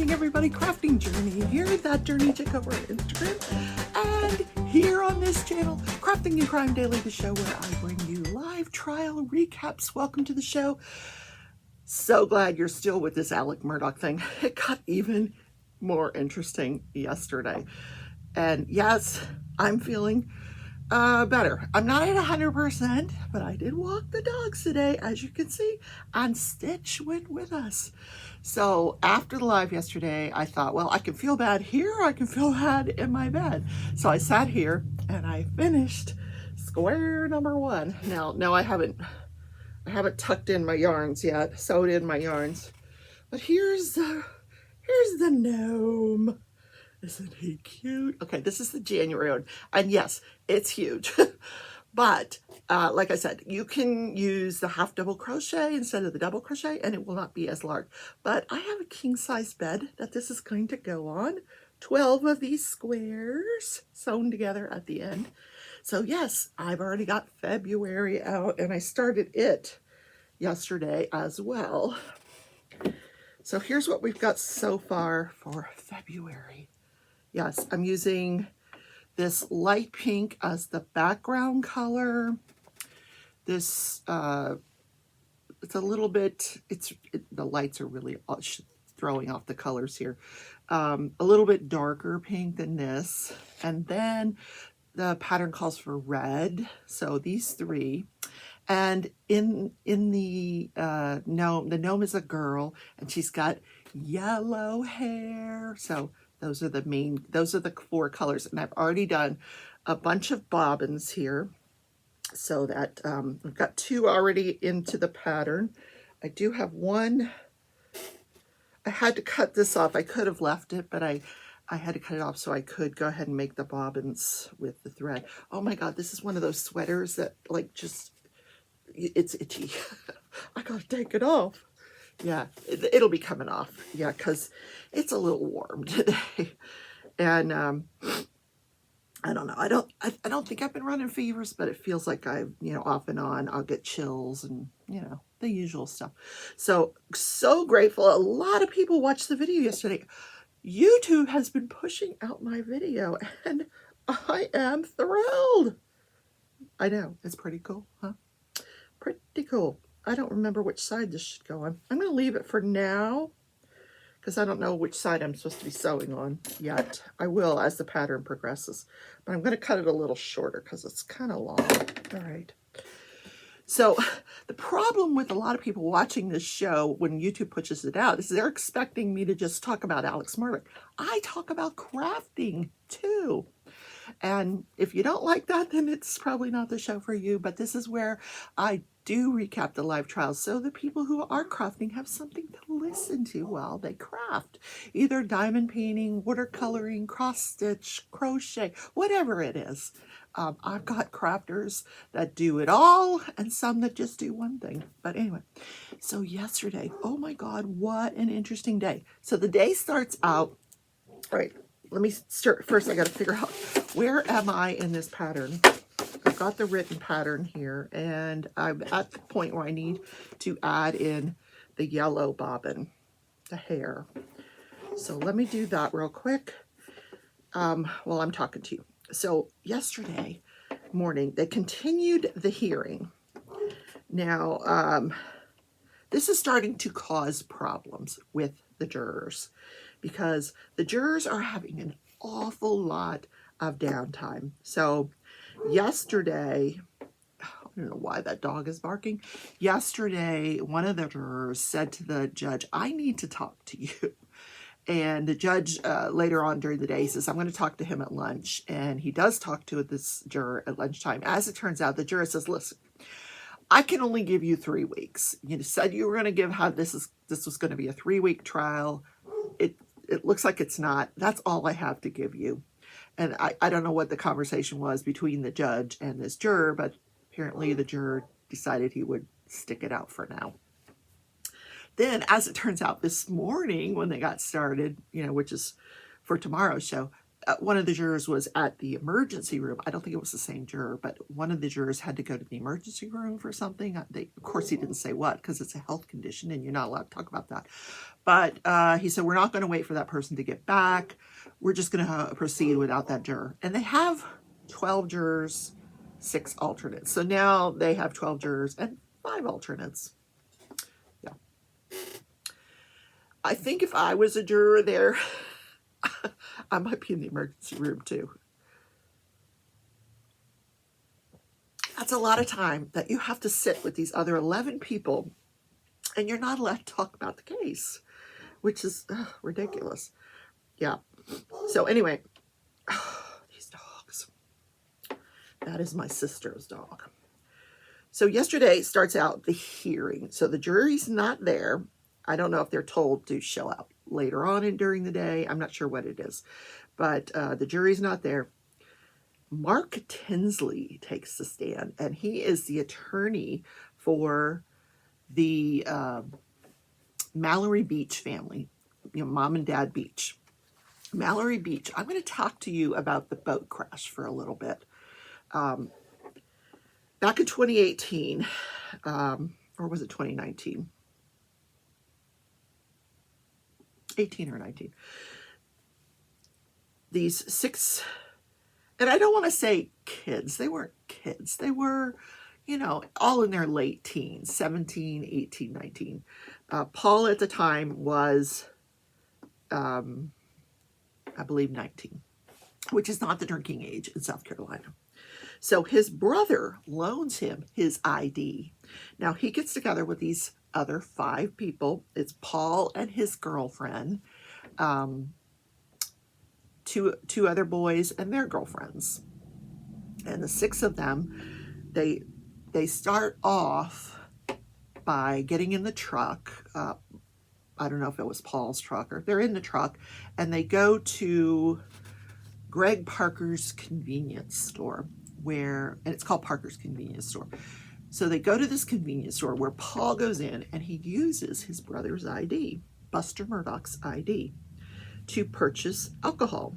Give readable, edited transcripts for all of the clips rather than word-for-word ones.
morning, everybody. Crafting Journey here. That journey took over on Instagram. And here on this channel, Crafting and Crime Daily, the show where I bring you live trial recaps. Welcome to the show. So glad you're still with this Alec Murdoch thing. It got even more interesting yesterday. And yes, I'm feeling better. I'm not at 100%, but I did walk the dogs today, as you can see, and Stitch went with us. So after the live yesterday, I thought, well, I can feel bad here, or I can feel bad in my bed. So I sat here and I finished square number 1. Now, no, I haven't tucked in my yarns yet, sewed in my yarns, but here's the gnome. Isn't he cute? Okay, this is the January one. And yes, it's huge. But like I said, you can use the half double crochet instead of the double crochet, and it will not be as large. But I have a king size bed that this is going to go on. 12 of these squares sewn together at the end. So yes, I've already got February out, and I started it yesterday as well. So here's what we've got so far for February. Yes, I'm using this light pink as the background color. This, it's a little bit, the lights are really throwing off the colors here. A little bit darker pink than this. And then the pattern calls for red. So these 3. And in the gnome is a girl, and she's got yellow hair. So those are the 4 colors. And I've already done a bunch of bobbins here, so that I've got 2 already into the pattern. I do have 1. I had to cut this off. I could have left it, but I had to cut it off so I could go ahead and make the bobbins with the thread. Oh my God, this is one of those sweaters that like just, it's itchy. I gotta take it off. Yeah, it'll be coming off. Yeah, because it's a little warm today. And I don't know. I don't think I've been running fevers, but it feels like I've, off and on, I'll get chills and, the usual stuff. So grateful. A lot of people watched the video yesterday. YouTube has been pushing out my video, and I am thrilled. I know. It's pretty cool, huh? Pretty cool. I don't remember which side this should go on. I'm going to leave it for now because I don't know which side I'm supposed to be sewing on yet. I will as the pattern progresses, but I'm going to cut it a little shorter because it's kind of long. All right. So the problem with a lot of people watching this show when YouTube pushes it out is they're expecting me to just talk about Alex Murdoch. I talk about crafting too. And if you don't like that, then it's probably not the show for you. But this is where I do recap the live trials so the people who are crafting have something to listen to while they craft. Either diamond painting, watercoloring, cross stitch, crochet, whatever it is. I've got crafters that do it all and some that just do one thing. But anyway, so yesterday, oh my God, what an interesting day. So the day starts out, all right, let me start. First, I got to figure out where am I in this pattern. I've got the written pattern here, and I'm at the point where I need to add in the yellow bobbin, the hair. So let me do that real quick while I'm talking to you. So yesterday morning, they continued the hearing. Now, this is starting to cause problems with the jurors because the jurors are having an awful lot of downtime. So yesterday, I don't know why that dog is barking. Yesterday, one of the jurors said to the judge, I need to talk to you. And the judge later on during the day says, I'm going to talk to him at lunch. And he does talk to this juror at lunchtime. As it turns out, the juror says, listen, I can only give you 3 weeks. You said you were going to give this was going to be a 3-week trial. It looks like it's not. That's all I have to give you. And I don't know what the conversation was between the judge and this juror, but apparently the juror decided he would stick it out for now. Then, as it turns out, this morning when they got started, which is for tomorrow's show, one of the jurors was at the emergency room. I don't think it was the same juror, but one of the jurors had to go to the emergency room for something. Of course, he didn't say what, because it's a health condition and you're not allowed to talk about that. But he said, we're not going to wait for that person to get back. We're just going to proceed without that juror. And they have 12 jurors, 6 alternates. So now they have 12 jurors and 5 alternates. Yeah. I think if I was a juror there, I might be in the emergency room too. That's a lot of time that you have to sit with these other 11 people and you're not allowed to talk about the case, which is ridiculous. Yeah. So anyway, these dogs. That is my sister's dog. So yesterday starts out the hearing. So the jury's not there. I don't know if they're told to show up later on and during the day. I'm not sure what it is. But the jury's not there. Mark Tinsley takes the stand, and he is the attorney for the Mallory Beach family, Mom and Dad Beach. Mallory Beach. I'm going to talk to you about the boat crash for a little bit. Back in 2018, or was it 2019? 18 or 19. These 6, and I don't want to say kids. They weren't kids. They were, all in their late teens, 17, 18, 19. Paul at the time was, I believe, 19, which is not the drinking age in South Carolina. So his brother loans him his ID. Now he gets together with these other 5 people. It's Paul and his girlfriend, two other boys and their girlfriends. And the 6 of them, they start off by getting in the truck. I don't know if it was Paul's truck, or they're in the truck, and they go to Greg Parker's convenience store, and it's called Parker's Convenience Store. So they go to this convenience store where Paul goes in and he uses his brother's ID, Buster Murdoch's ID, to purchase alcohol.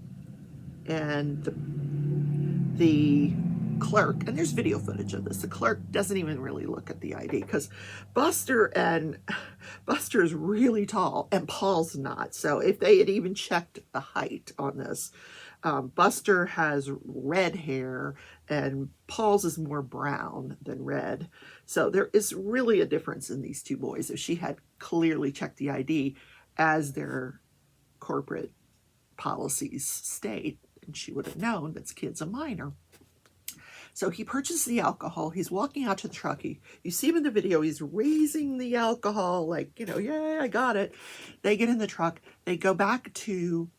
And the clerk, and there's video footage of this, the clerk doesn't even really look at the ID because Buster is really tall and Paul's not. So if they had even checked the height on this, Buster has red hair and Paul's is more brown than red. So there is really a difference in these 2 boys. If she had clearly checked the ID as their corporate policies state, and she would have known this kid's a minor. So he purchases the alcohol. He's walking out to the truck. You see him in the video. He's raising the alcohol like, yeah, I got it. They get in the truck. They go back to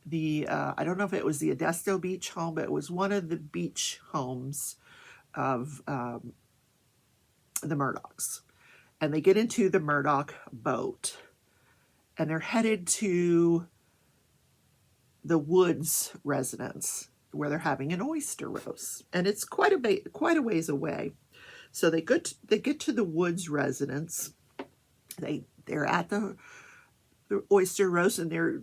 the, I don't know if it was the Modesto Beach home, but it was one of the beach homes of the Murdochs. And they get into the Murdoch boat. And they're headed to the Woods residence where they're having an oyster roast. And it's quite a ways away. So they get to the Woods residence. They're at the oyster roast and they're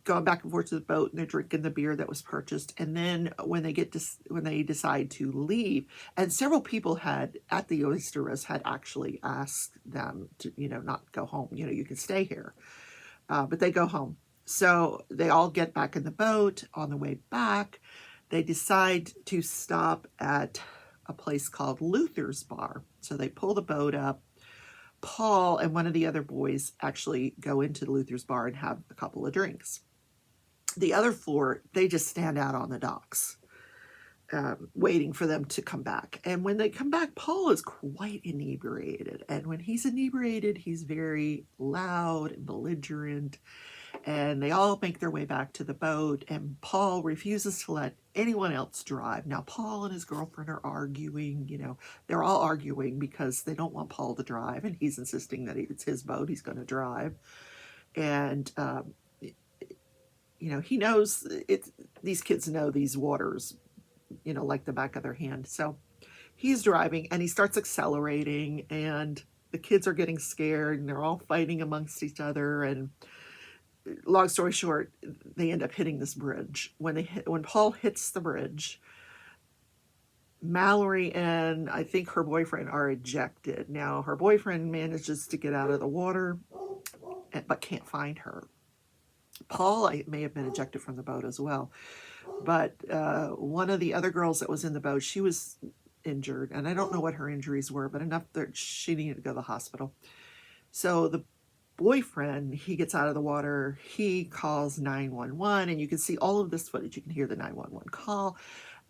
going back and forth to the boat and they're drinking the beer that was purchased. And then when they decide to leave, and several people at the oyster roast had actually asked them to, not go home. You can stay here, but they go home. So they all get back in the boat. On the way back, they decide to stop at a place called Luther's Bar. So they pull the boat up. Paul and one of the other boys actually go into Luther's Bar and have a couple of drinks. The other 4, they just stand out on the docks, waiting for them to come back. And when they come back, Paul is quite inebriated. And when he's inebriated, he's very loud and belligerent. And they all make their way back to the boat, and Paul refuses to let anyone else drive. Now, Paul and his girlfriend are arguing, they're all arguing because they don't want Paul to drive, and he's insisting that it's his boat, he's going to drive. And, he knows, these kids know these waters, like the back of their hand. So he's driving, and he starts accelerating, and the kids are getting scared, and they're all fighting amongst each other, and long story short, they end up hitting this bridge. When Paul hits the bridge, Mallory and I think her boyfriend are ejected. Now her boyfriend manages to get out of the water, but can't find her. Paul may have been ejected from the boat as well, but one of the other girls that was in the boat, she was injured, and I don't know what her injuries were, but enough that she needed to go to the hospital. So the boyfriend, he gets out of the water, he calls 911, and you can see all of this footage. You can hear the 911 call.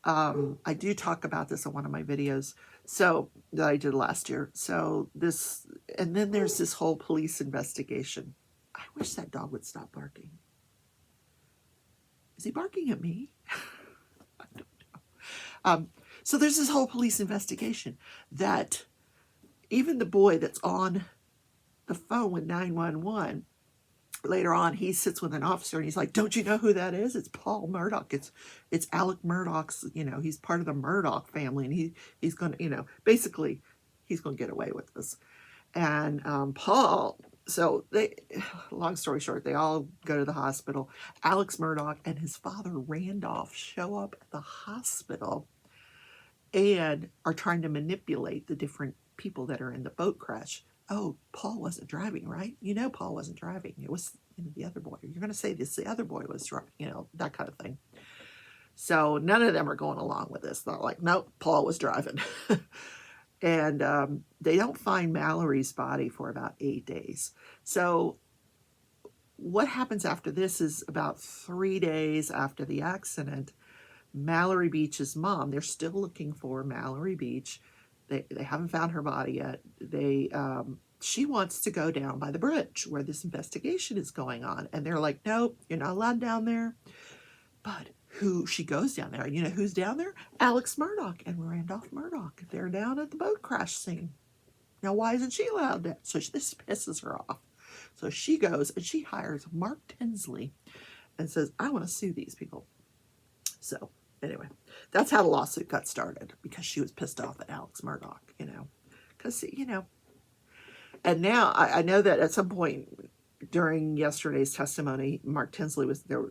I do talk about this in one of my videos that I did last year. So this, and then there's this whole police investigation. I wish that dog would stop barking. Is he barking at me? I don't know. So there's this whole police investigation that even the boy that's on the phone with 911, later on, he sits with an officer and he's like, "Don't you know who that is? It's Paul Murdoch. It's Alec Murdoch's, he's part of the Murdoch family, and he's going to, basically, he's going to get away with this." And Paul, so long story short, they all go to the hospital. Alex Murdoch and his father Randolph show up at the hospital and are trying to manipulate the different people that are in the boat crash. Oh, Paul wasn't driving, right? Paul wasn't driving. It was the other boy. You're going to say the other boy was driving, that kind of thing. So none of them are going along with this. They're like, nope, Paul was driving. And they don't find Mallory's body for about 8 days. So what happens after this is about 3 days after the accident, Mallory Beach's mom, they're still looking for Mallory Beach. They haven't found her body yet. She wants to go down by the bridge where this investigation is going on. And they're like, nope, you're not allowed down there. But she goes down there. And you know who's down there? Alex Murdoch and Randolph Murdoch. They're down at the boat crash scene. Now, why isn't she allowed to? So this pisses her off. So she goes and she hires Mark Tinsley and says, I want to sue these people. So anyway, that's how the lawsuit got started, because she was pissed off at Alex Murdoch, because, and now I know that at some point during yesterday's testimony, Mark Tinsley was there.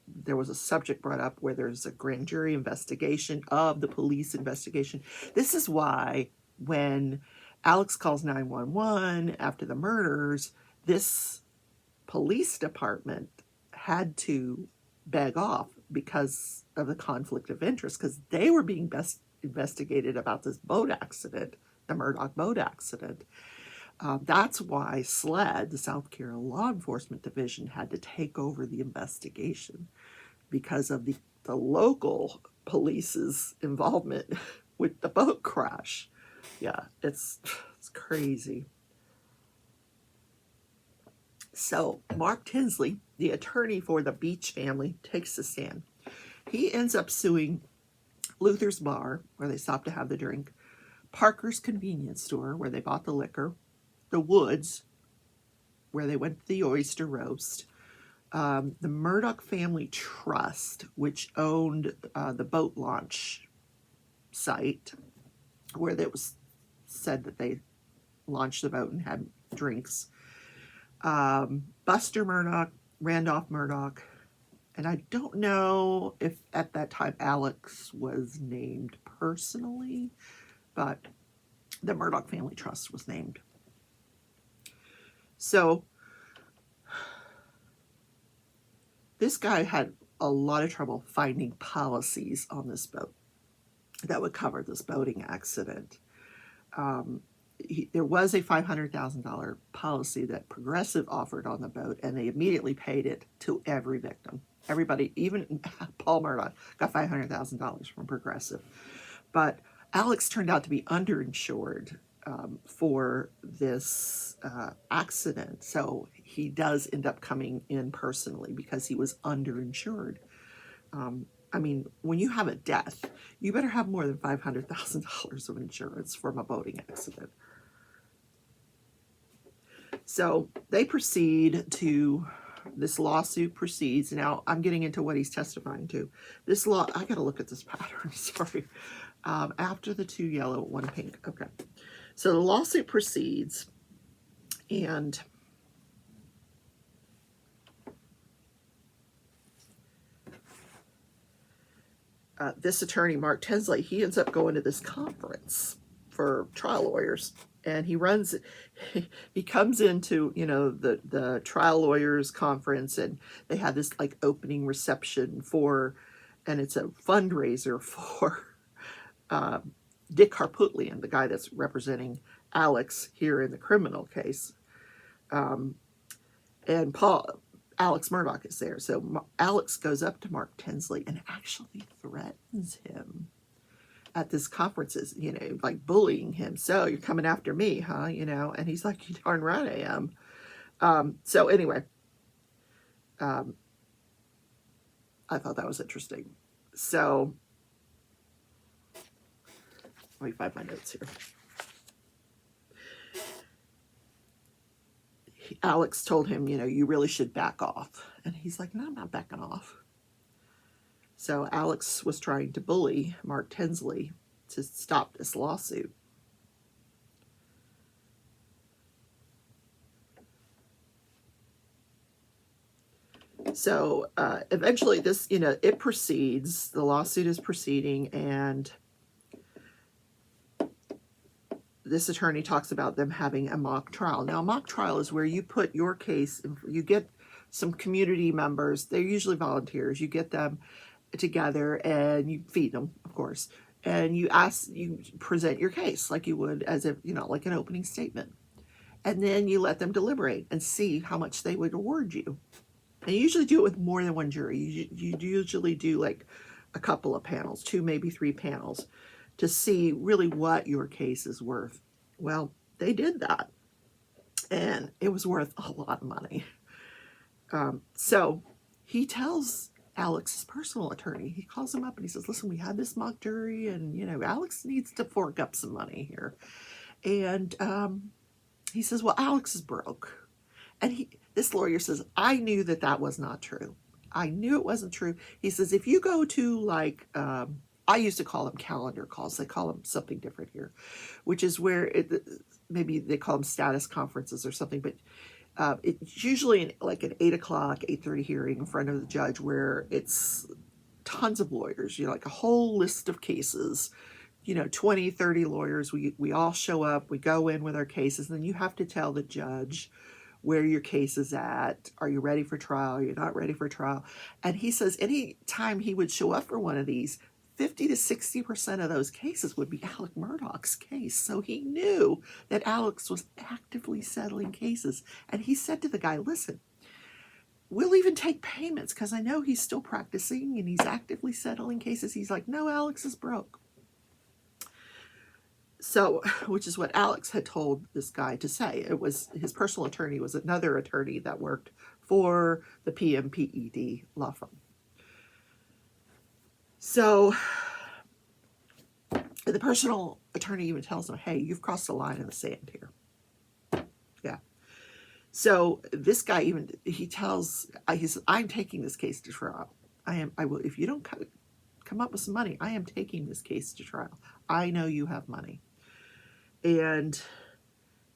There was a subject brought up where there's a grand jury investigation of the police investigation. This is why when Alex calls 911 after the murders, this police department had to beg off because of the conflict of interest, because they were being investigated about this boat accident, the Murdoch boat accident. That's why SLED, the South Carolina Law Enforcement Division, had to take over the investigation, because of the local police's involvement with the boat crash. Yeah, it's crazy. So Mark Tinsley, the attorney for the Beach family, takes the stand. He ends up suing Luther's Bar, where they stopped to have the drink, Parker's Convenience Store, where they bought the liquor, the Woods, where they went to the oyster roast, the Murdoch Family Trust, which owned the boat launch site, where it was said that they launched the boat and had drinks, Buster Murdoch, Randolph Murdoch, and I don't know if at that time Alex was named personally, but the Murdoch Family Trust was named. So this guy had a lot of trouble finding policies on this boat that would cover this boating accident. There was a $500,000 policy that Progressive offered on the boat, and they immediately paid it to every victim. Everybody, even Paul Murdoch, got $500,000 from Progressive. But Alex turned out to be underinsured for this accident. So he does end up coming in personally because he was underinsured. I mean, when you have a death, you better have more than $500,000 of insurance from a boating accident. So they proceed to, this lawsuit proceeds. Now, I'm getting into what he's testifying to. This law, I got to look at this pattern, sorry. After the 2 yellow, 1 pink. Okay. So the lawsuit proceeds, and this attorney, Mark Tinsley, he ends up going to this conference for trial lawyers, and he comes into, you know, the trial lawyers conference, and they have this like opening reception for, and it's a fundraiser for Dick Harpootlian, the guy that's representing Alex here in the criminal case. And Alex Murdaugh is there. So Alex goes up to Mark Tinsley and actually threatens him at this conferences, you know, like bullying him. So you're coming after me, huh? You know, and he's like, you darn right I am. So anyway, I thought that was interesting. So let me find my notes here. Alex told him, you know, you really should back off. And he's like, no, I'm not backing off. So Alex was trying to bully Mark Tinsley to stop this lawsuit. So eventually this, you know, it proceeds. The lawsuit is proceeding, and this attorney talks about them having a mock trial. Now, a mock trial is where you put your case, you get some community members, they're usually volunteers, you get them together and you feed them, of course, and you present your case like you would as if, you know, like an opening statement. And then you let them deliberate and see how much they would award you. And you usually do it with more than one jury. You usually do like a couple of panels, 2, maybe 3 panels, to see really what your case is worth. Well, they did that, and it was worth a lot of money. So he tells Alex's personal attorney, he calls him up and he says, listen, we had this mock jury, and, you know, Alex needs to fork up some money here. And he says, well, Alex is broke. And this lawyer says, I knew that was not true. I knew it wasn't true. He says, if you go to like, I used to call them calendar calls. They call them something different here, which is where maybe they call them status conferences or something. But it's usually like an 8 o'clock, 8:30 hearing in front of the judge, where it's tons of lawyers, you know, like a whole list of cases, you know, 20, 30 lawyers. We all show up, we go in with our cases, and then you have to tell the judge where your case is at. Are you ready for trial? Are you not ready for trial? And he says any time he would show up for one of these, 50 to 60% of those cases would be Alex Murdaugh's case. So he knew that Alex was actively settling cases. And he said to the guy, listen, we'll even take payments because I know he's still practicing and he's actively settling cases. He's like, no, Alex is broke. So, which is what Alex had told this guy to say. It was his personal attorney was another attorney that worked for the PMPED law firm. So the personal attorney even tells him, hey, you've crossed the line in the sand here. Yeah. So this guy he says, I'm taking this case to trial. I will, if you don't come up with some money, I am taking this case to trial. I know you have money. And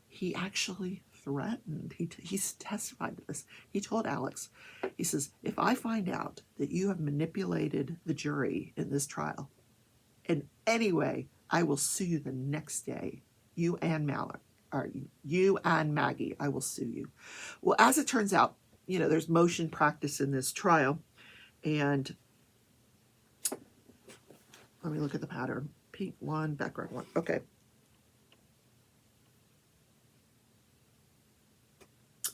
he actually threatened, he testified to this. He told Alex, he says, if I find out that you have manipulated the jury in this trial in any way, I will sue you the next day. You and Mallard, or you and Maggie, I will sue you. Well, as it turns out, you know, there's motion practice in this trial. And let me look at the pattern. Peak 1, background 1. Okay.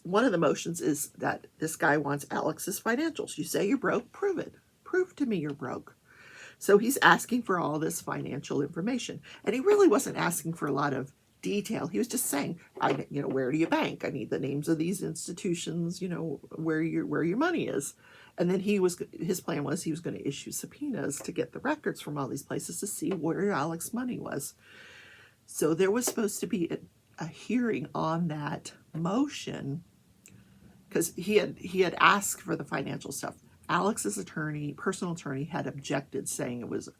One of the motions is that this guy wants Alex's financials. You say you're broke, prove it. Prove to me you're broke. So he's asking for all this financial information. And he really wasn't asking for a lot of detail. He was just saying, where do you bank? I need the names of these institutions, you know, where your money is. And then his plan was he was going to issue subpoenas to get the records from all these places to see where Alex's money was. So there was supposed to be a hearing on that motion, because he had asked for the financial stuff. Alex's attorney, personal attorney, had objected, saying it was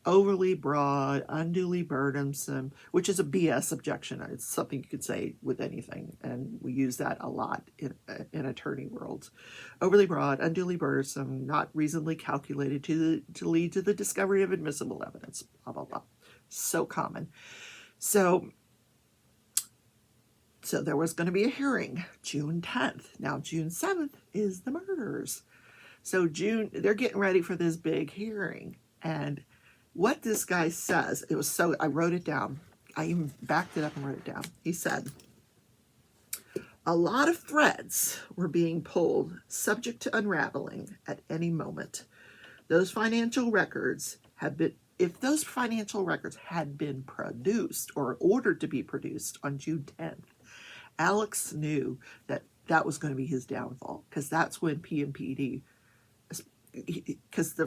overly broad, unduly burdensome, which is a BS objection. It's something you could say with anything, and we use that a lot in attorney worlds. Overly broad, unduly burdensome, not reasonably calculated to lead to the discovery of admissible evidence. Blah blah blah. So common. So there was going to be a hearing June 10th. Now June 7th is the murders. So they're getting ready for this big hearing, and what this guy says, I wrote it down. I even backed it up and wrote it down. He said, a lot of threads were being pulled, subject to unraveling at any moment. Those financial records if those financial records had been produced or ordered to be produced on June 10th, Alex knew that was going to be his downfall, because that's when PMPD, because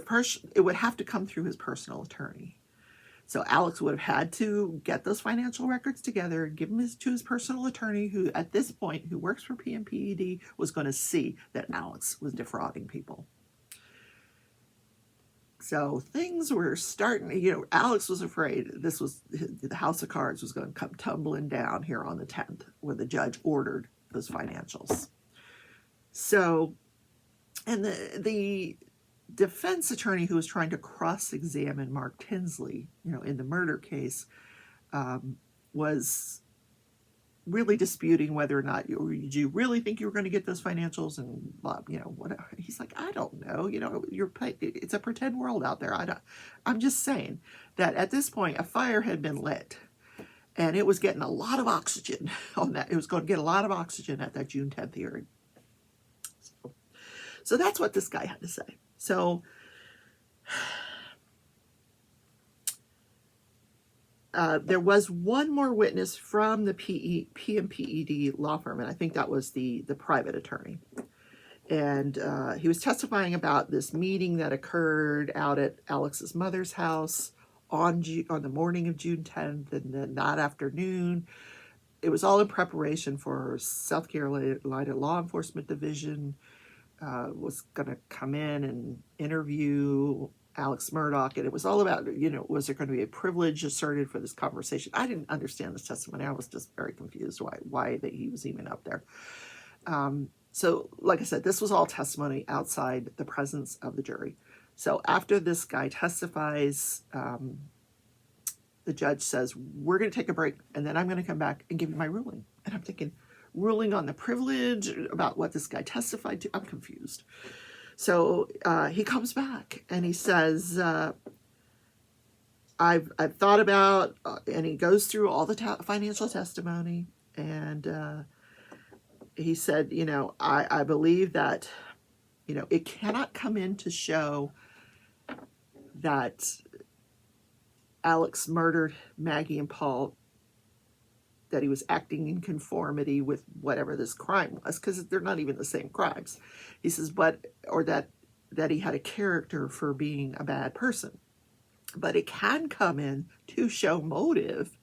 it would have to come through his personal attorney. So Alex would have had to get those financial records together, give them to his personal attorney, who at this point, who works for PMPED, was going to see that Alex was defrauding people. So things were starting, Alex was afraid the house of cards was going to come tumbling down here on the 10th, when the judge ordered those financials. So, and the defense attorney who was trying to cross-examine Mark Tinsley, in the murder case, was really disputing whether or not did you really think you were going to get those financials, and whatever. He's like, I don't know. It's a pretend world out there. I'm just saying that at this point a fire had been lit, and it was getting a lot of oxygen on that. It was going to get a lot of oxygen at that June 10th hearing. So that's what this guy had to say. So there was one more witness from the PMPED law firm, and I think that was the private attorney. And he was testifying about this meeting that occurred out at Alex's mother's house on the morning of June 10th, and then that afternoon. It was all in preparation for South Carolina Law Enforcement Division was going to come in and interview Alex Murdaugh, and it was all about, was there going to be a privilege asserted for this conversation? I didn't understand this testimony. I was just very confused why that he was even up there. So, like I said, this was all testimony outside the presence of the jury. So after this guy testifies, the judge says, we're going to take a break, and then I'm going to come back and give you my ruling. And I'm thinking, ruling on the privilege, about what this guy testified to? I'm confused. So he comes back and he says, I've thought about, and he goes through all the financial testimony, and he said, I believe that, it cannot come in to show that Alex murdered Maggie and Paul, that he was acting in conformity with whatever this crime was, because they're not even the same crimes. He says, or that he had a character for being a bad person. But it can come in to show motive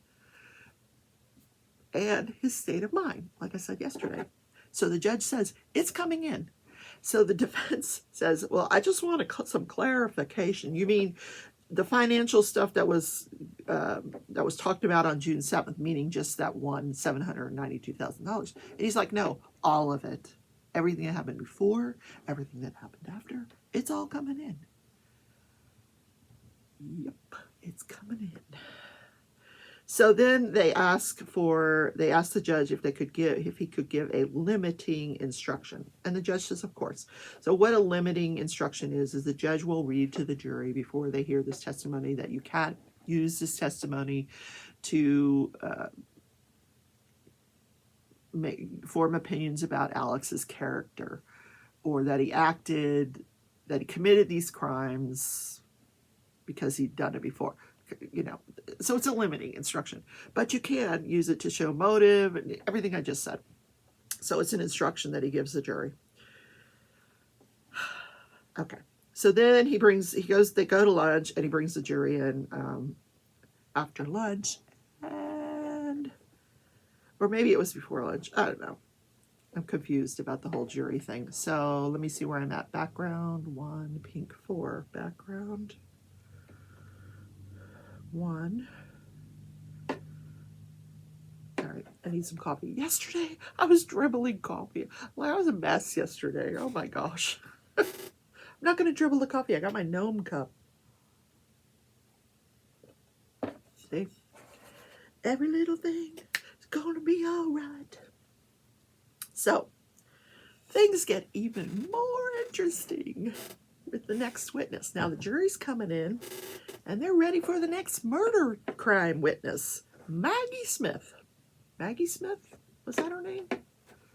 and his state of mind, like I said yesterday. So the judge says, it's coming in. So the defense says, well, I just want some clarification. You mean the financial stuff that was talked about on June 7th, meaning just that one $792,000. And he's like, no, all of it. Everything that happened before, everything that happened after, it's all coming in. Yep, it's coming in. So then they asked the judge if he could give a limiting instruction. And the judge says, of course. So what a limiting instruction is the judge will read to the jury before they hear this testimony that you can't use this testimony to form opinions about Alex's character, or that he committed these crimes because he'd done it before. So it's a limiting instruction, but you can use it to show motive and everything I just said. So it's an instruction that he gives the jury. Okay. So then they go to lunch, and he brings the jury in after lunch, or maybe it was before lunch. I don't know. I'm confused about the whole jury thing. So let me see where I'm at. Background 1, pink 4, background. 1. All right, I need some coffee. Yesterday, I was dribbling coffee. Well, I was a mess yesterday. Oh my gosh. I'm not going to dribble the coffee. I got my gnome cup. See? Every little thing is going to be all right. So, things get even more interesting with the next witness. Now, the jury's coming in, and they're ready for the next murder crime witness, Maggie Smith. Maggie Smith? Was that her name?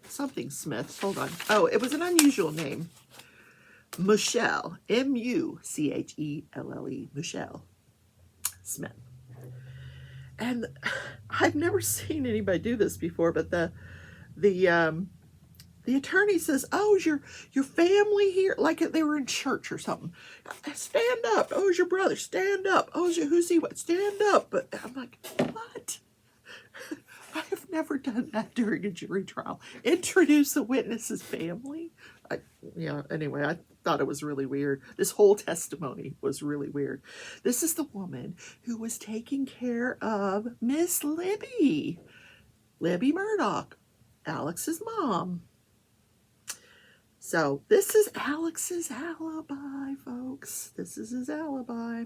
Something Smith. Hold on. Oh, it was an unusual name. Michelle. Muchelle. Michelle Smith. And I've never seen anybody do this before, but the attorney says, "Oh, is your family here?" Like they were in church or something. "Stand up. Oh, is your brother? Stand up. Oh, is who's he? What? Stand up." But I'm like, what? I have never done that during a jury trial. Introduce a witness's family. Anyway, I thought it was really weird. This whole testimony was really weird. This is the woman who was taking care of Miss Libby Murdoch, Alex's mom. So this is Alex's alibi, folks. This is his alibi.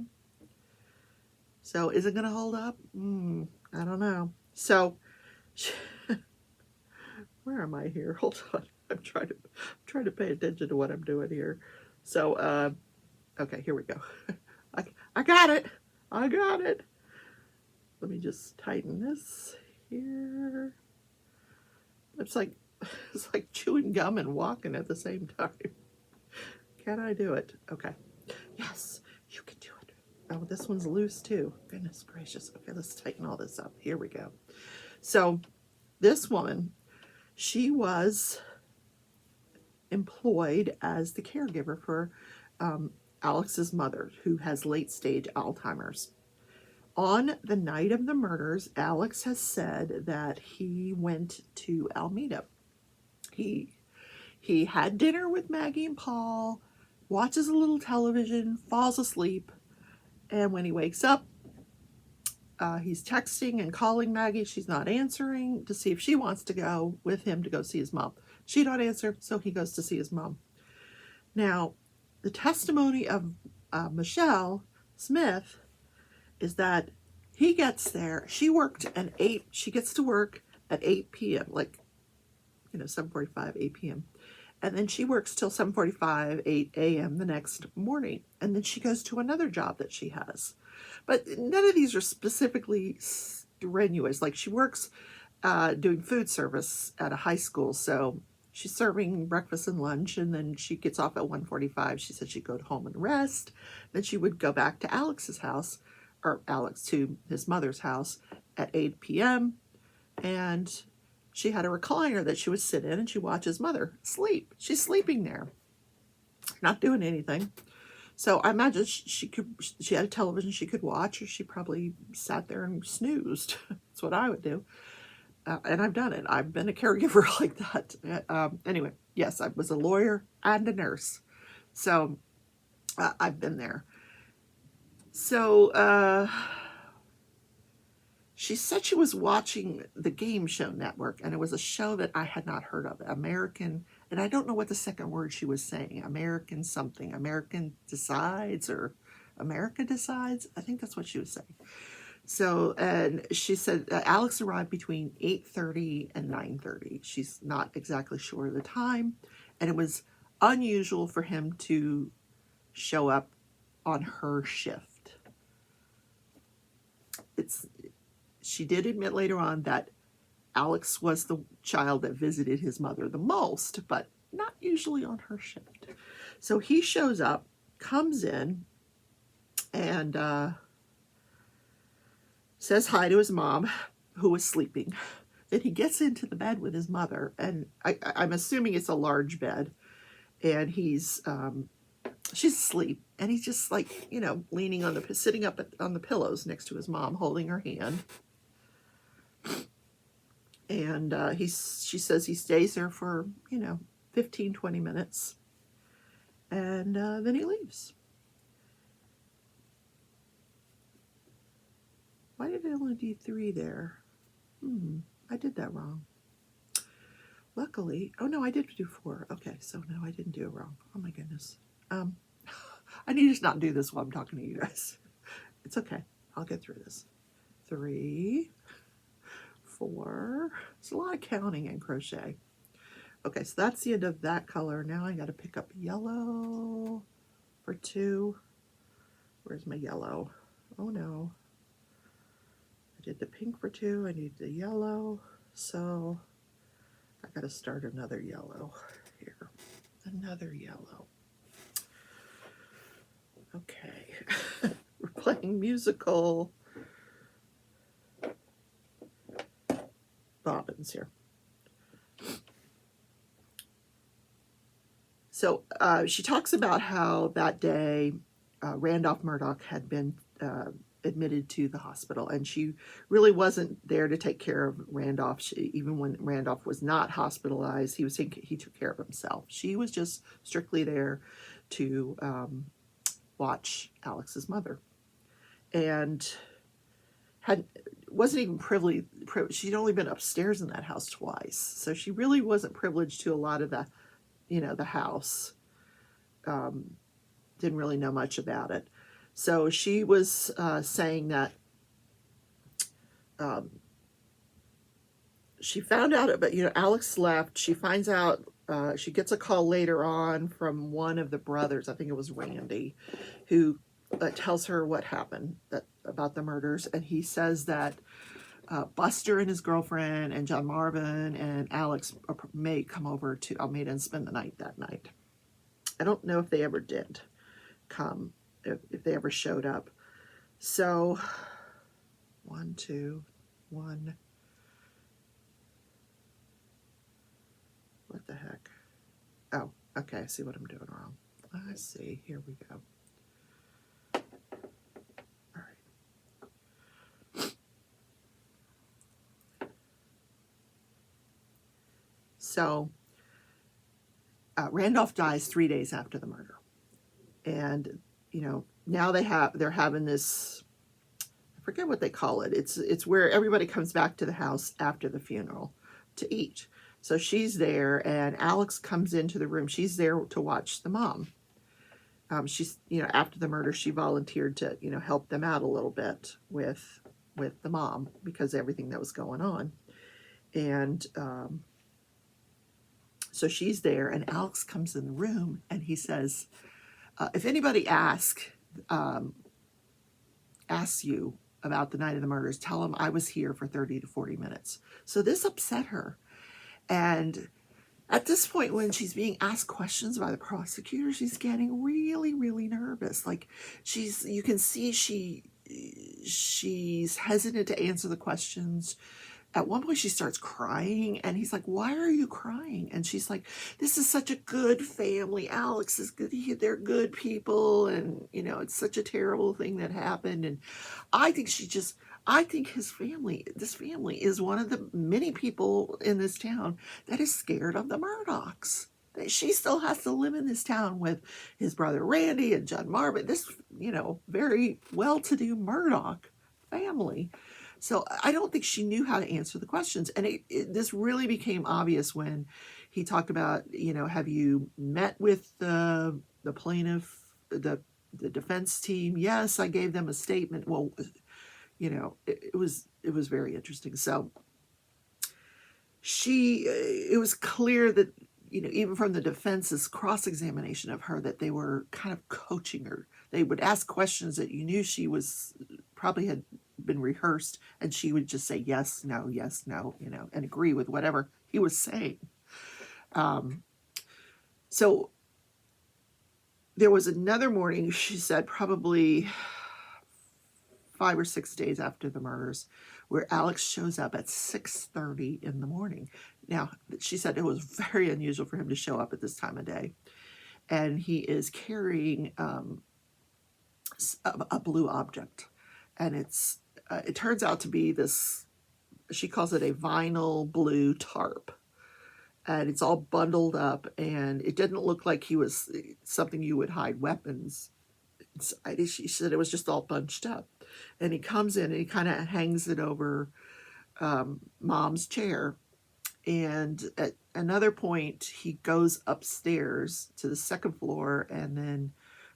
So is it going to hold up? I don't know. So where am I here? Hold on. I'm trying to pay attention to what I'm doing here. So okay, here we go. I got it. I got it. Let me just tighten this here. It's like chewing gum and walking at the same time. Can I do it? Okay. Yes, you can do it. Oh, this one's loose too. Goodness gracious. Okay, let's tighten all this up. Here we go. So this woman, she was employed as the caregiver for Alex's mother, who has late-stage Alzheimer's. On the night of the murders, Alex has said that he went to Alameda. He had dinner with Maggie and Paul, watches a little television, falls asleep, and when he wakes up, he's texting and calling Maggie. She's not answering to see if she wants to go with him to go see his mom. She don't answer, so he goes to see his mom. Now, the testimony of Michelle Smith is that he gets there. She worked at 8. She gets to work at 8 p.m. Like, 7:45, 8 p.m. And then she works till 7:45, 8 a.m. the next morning. And then she goes to another job that she has. But none of these are specifically strenuous. Like she works doing food service at a high school. So she's serving breakfast and lunch. And then she gets off at 1:45. She said she'd go home and rest. Then she would go back to Alex's house, or Alex to his mother's house at 8 p.m. And she had a recliner that she would sit in and she watched his mother sleep. She's sleeping there, not doing anything. So I imagine she had a television she could watch, or she probably sat there and snoozed. That's what I would do. And I've done it. I've been a caregiver like that. Anyway, yes, I was a lawyer and a nurse. So I've been there. So she said she was watching the Game Show Network, and it was a show that I had not heard of, American, and I don't know what the second word she was saying, American something, American Decides, or America Decides, I think that's what she was saying. So, and she said Alex arrived between 8:30 and 9:30. She's not exactly sure of the time, and it was unusual for him to show up on her shift. She did admit later on that Alex was the child that visited his mother the most, but not usually on her shift. So he shows up, comes in, and says hi to his mom, who was sleeping. Then he gets into the bed with his mother, and I'm assuming it's a large bed, and she's asleep, and he's just like, leaning on sitting up on the pillows next to his mom, holding her hand. And she says he stays there for, 15, 20 minutes. And then he leaves. Why did I only do 3 there? I did that wrong. Luckily, oh no, I did do 4. Okay, so no, I didn't do it wrong. Oh my goodness. I need to not do this while I'm talking to you guys. It's okay. I'll get through this. 3, 4. It's a lot of counting in crochet. Okay, so that's the end of that color. Now I got to pick up yellow for 2. Where's my yellow? Oh no. I did the pink for 2. I need the yellow. So I got to start another yellow here. Another yellow. Okay. We're playing musical bobbins here. So she talks about how that day Randolph Murdoch had been admitted to the hospital, and she really wasn't there to take care of Randolph. Even when Randolph was not hospitalized, he took care of himself. She was just strictly there to watch Alex's mother, and wasn't even privileged. She'd only been upstairs in that house twice, so she really wasn't privileged to a lot of the house. Didn't really know much about it. So she was saying that she found out about, Alex left. She finds out, she gets a call later on from one of the brothers, I think it was Randy, who tells her what happened about the murders. And he says that Buster and his girlfriend and John Marvin and Alex may come over to Almeida and spend the night that night. I don't know if they ever did come, if they ever showed up. So 1, 2, 1. What the heck? Oh, okay, I see what I'm doing wrong. I see, here we go. All right. So Randolph dies 3 days after the murder. And, now they're having this, I forget what they call it. It's where everybody comes back to the house after the funeral to eat. So she's there, and Alex comes into the room. She's there to watch the mom. She's, after the murder, she volunteered to, help them out a little bit with the mom because of everything that was going on. And so she's there, and Alex comes in the room, and he says, if anybody asks you about the night of the murders, tell them I was here for 30 to 40 minutes. So this upset her. And at this point, when she's being asked questions by the prosecutor, she's getting really, really nervous. Like you can see she's hesitant to answer the questions. At one point she starts crying, and he's like, why are you crying? And she's like, this is such a good family. Alex is good. They're good people. And, it's such a terrible thing that happened. And I think this family is one of the many people in this town that is scared of the Murdochs. She still has to live in this town with his brother Randy and John Marvin, this, very well-to-do Murdoch family. So I don't think she knew how to answer the questions. And this really became obvious when he talked about, have you met with the plaintiff, the defense team? Yes, I gave them a statement. Well, it was very interesting. So it was clear that, even from the defense's cross-examination of her, that they were kind of coaching her. They would ask questions that you knew she was probably had been rehearsed, and she would just say yes, no, and agree with whatever he was saying. So there was another morning, she said, probably 5 or 6 days after the murders, where Alex shows up at 6:30 in the morning. Now, she said it was very unusual for him to show up at this time of day. And he is carrying a blue object. And it turns out to be this, she calls it a vinyl blue tarp. And it's all bundled up, and it didn't look like he was something you would hide weapons. She said it was just all bunched up. And he comes in and he kind of hangs it over Mom's chair. And at another point, he goes upstairs to the second floor, and then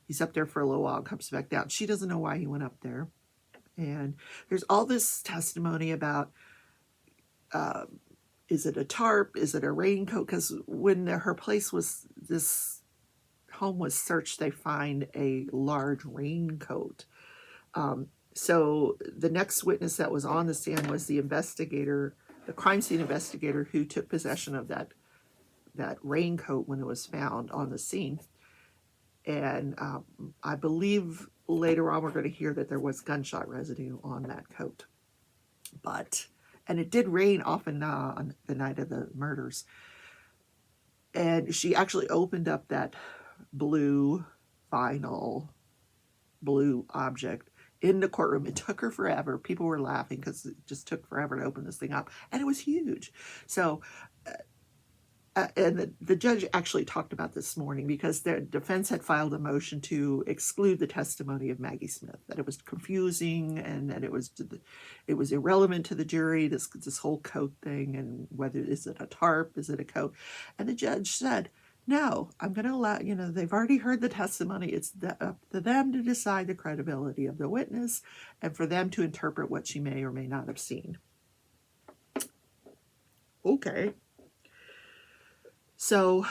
he's up there for a little while and comes back down. She doesn't know why he went up there. And there's all this testimony about, is it a tarp? Is it a raincoat? Because when her place was, this home was searched, they find a large raincoat. So the next witness that was on the stand was the investigator, the crime scene investigator, who took possession of that raincoat when it was found on the scene. And I believe later on we're going to hear that there was gunshot residue on that coat. And it did rain often on the night of the murders. And she actually opened up that blue vinyl, blue object in the courtroom. It took her forever. People were laughing because it just took forever to open this thing up. And it was huge. So, and the judge actually talked about this morning because the defense had filed a motion to exclude the testimony of Maggie Smith, that it was confusing and that it was irrelevant to the jury, this whole coat thing, and whether, is it a tarp, is it a coat? And the judge said, no, I'm going to allow, they've already heard the testimony. It's up to them to decide the credibility of the witness and for them to interpret what she may or may not have seen. Okay. So,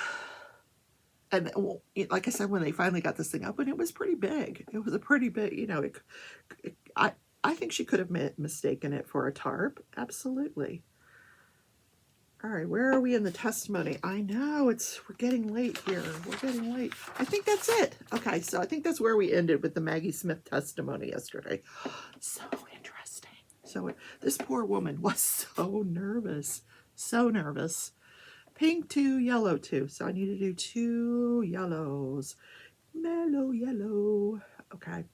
and like I said, when they finally got this thing open, it was pretty big. It was a pretty big, I think she could have mistaken it for a tarp. Absolutely. All right, where are we in the testimony? I know, we're getting late here. We're getting late. I think that's it. Okay, so I think that's where we ended with the Maggie Smith testimony yesterday. So interesting. So this poor woman was so nervous. So nervous. Pink 2, yellow 2. So I need to do 2 yellows. Mellow yellow. Okay.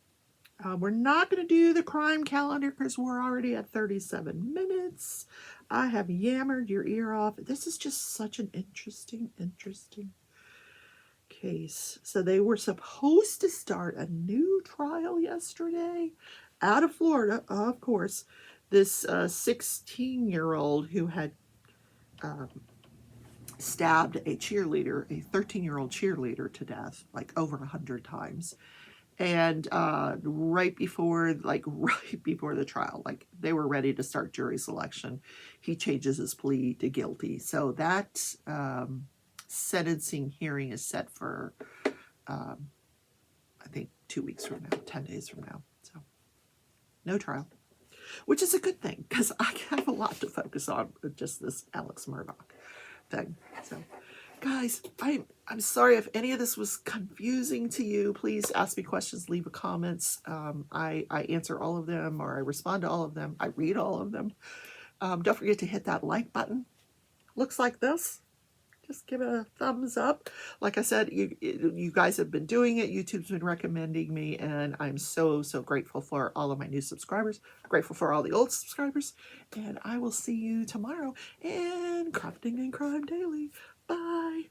We're not going to do the crime calendar because we're already at 37 minutes. I have yammered your ear off. This is just such an interesting case. So they were supposed to start a new trial yesterday out of Florida, of course. This 16-year-old who had stabbed a 13-year-old cheerleader to death, like over 100 times. And right before the trial, like they were ready to start jury selection, he changes his plea to guilty. So that sentencing hearing is set for, I think, 2 weeks from now, 10 days from now. So no trial, which is a good thing because I have a lot to focus on with just this Alex Murdaugh thing. So, guys, I'm sorry if any of this was confusing to you. Please ask me questions, leave a comments. I answer all of them, or I respond to all of them. I read all of them. Don't forget to hit that like button. Looks like this. Just give it a thumbs up. Like I said, you guys have been doing it. YouTube's been recommending me, and I'm so grateful for all of my new subscribers. Grateful for all the old subscribers. And I will see you tomorrow in Crafting and Crime Daily. Bye.